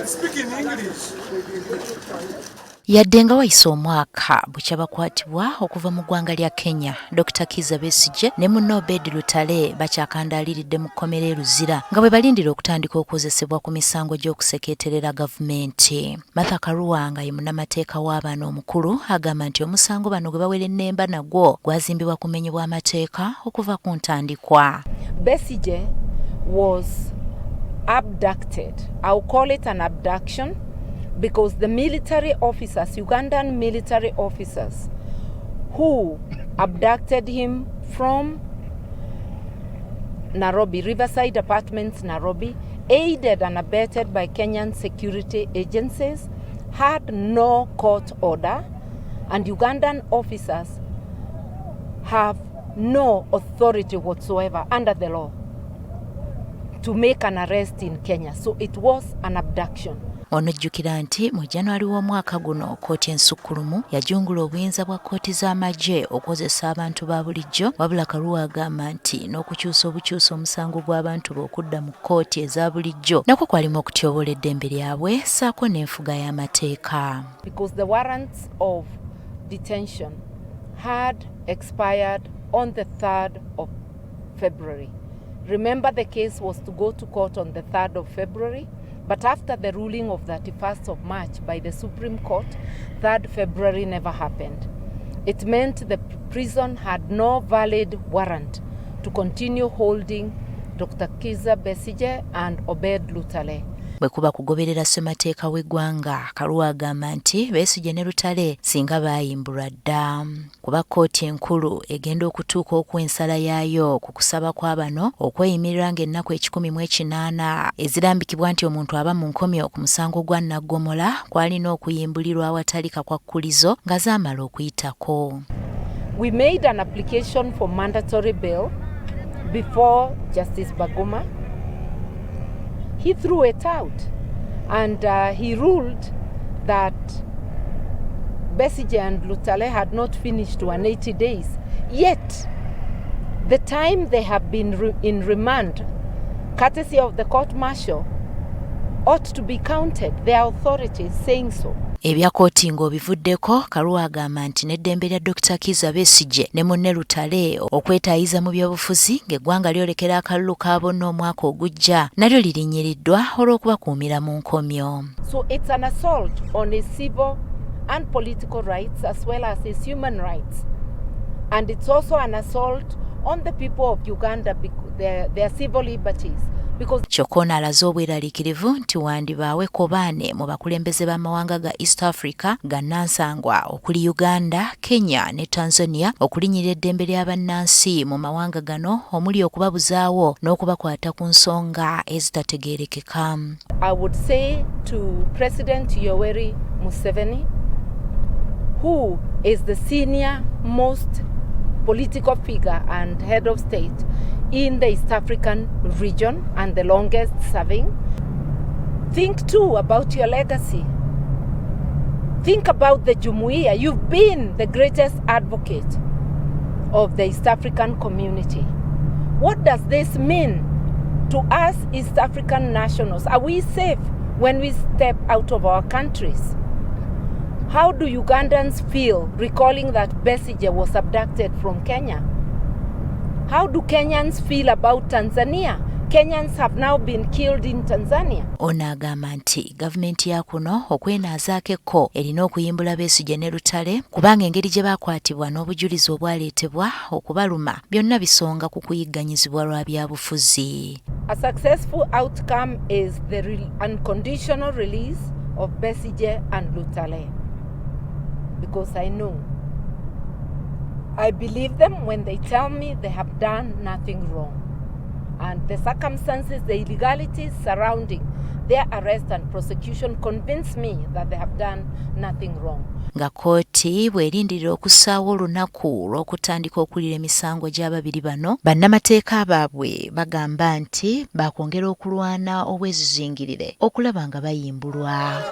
speak in English. Yadde nga wayise omwaka bukya baakwatibwa okuva mu ggwanga lya Kenya, Dr. Kizza Besigye ne munne Obeid Lutale bakyakandaaliridde mu kkomera e Luzira nga bwe balindira okutandika okukozesebwa ku misango gy'okusekeeterera gavumenti. Martha Karua nga ye munnamateeka w'abaana omukulu agamba nti omusango bano gwe bawera ennemba nagwo gwazimbibwa kumenyebwa amateeka okuva ku ntandikwa. Besigye was abducted. I'll call it an abduction, because the military officers, Ugandan military officers, who abducted him from Nairobi, Riverside Apartments, Nairobi, aided and abetted by Kenyan security agencies, had no court order, and Ugandan officers have no authority whatsoever under the law to make an arrest in Kenya. So it was an abduction. Onojjukira nti mu January w'omwaka guno kkooti ensukkulumu yajungula obuyinza bwa kkooti z'amagye okukozesa abantu ba bulijjo, wabula Karua agamba nti n'okukyusa obukyusa omusango gw'abantu b'okudda mu kkooti eza bulijjo nakwo kwalimu okutyoboola eddembe lyabwe ssaako n'enfuga y'amateeka. Because the warrants of detention had expired on the 3rd of February. Remember, the case was to go to court on the 3rd of February. But after the ruling of 31st of March by the Supreme Court, 3rd February never happened. It meant the prison had no valid warrant to continue holding Dr. Kizza Besigye and Obeid Lutale. Bwe kuba kugoberera ssemateeka w'eggwanga, Karua agamba nti Besigye ne Lutale singa baayimbulwa dda. Kuba kkooti enkulu egenda okutuuka okw'ensala yaayo ku kusaba kwa bano okweyimirira ng'ennaku 18 ezirambikibwa nti omuntu aba mu nkomyo ku musango gwa Naggomola kwalina okuyimbulirwa awatali kakwakkulizo nga zaamala okuyitako. We made an application for mandatory bail before Justice Baguma. He threw it out, and he ruled that Besigye and Lutale had not finished 180 days. Yet, the time they have been in remand, courtesy of the court-martial, ought to be counted. Their authority is saying so. Ebya kkooti ng'obivuddeko, Karua agamba nti n'eddembe lya Dr. Kizza Besigye ne munne Lutale okwetaayiza mu byobufuzi ng'eggwanga lyolekera akalulu ka bonna omwaka ogujja nalyo lirinnyiddwa olw'okubakuumira mu nkomyo. So it's an assault on his civil and political rights as well as his human rights. And it's also an assault on the people of Uganda, their civil liberties. Kyokka ono alaze obweraliikirivu nti wandibaaweko baane mu bakulembeze b'amawanga ga East Africa gannansangwa okuli Uganda, Kenya ne Tanzania okulinnyirira eddembe ly'abannansi mu mawanga gano omuli okubabuzaawo n'okubakwata ku nsonga ezitategeerekeka. I would say to President Yoweri Museveni, who is the senior most political figure and head of state in the East African region and the longest serving, think too about your legacy. Think about the Jumuiya. You've been the greatest advocate of the East African community. What does this mean to us East African nationals? Are we safe when we step out of our countries? How do Ugandans feel recalling that Besigye was abducted from Kenya? How do Kenyans feel about Tanzania? Kenyans have now been killed in Tanzania. Ono agamba nti gavumenti yakuno okwenaazaako erina okuyimbula Besigye ne Lutale kubanga engeri gye baakwatibwa n'obujulizi obwaleetebwa okubaluma byonna bisonga ku kuyigganyizibwa lwa byabufuzi. A successful outcome is the unconditional release of Besigye and Lutale. Because I believe them when they tell me they have done nothing wrong. And the circumstances, the illegalities surrounding their arrest and prosecution convince me that they have done nothing wrong. Nga kkooti bw'erindirira okussaawo olunaku lw'okutandika okuwulira emisango gy'ababiri bano, bannamateeka baabwe bagamba nti baakwongera okulwana obwezizingirire okulaba nga bayimbulwa.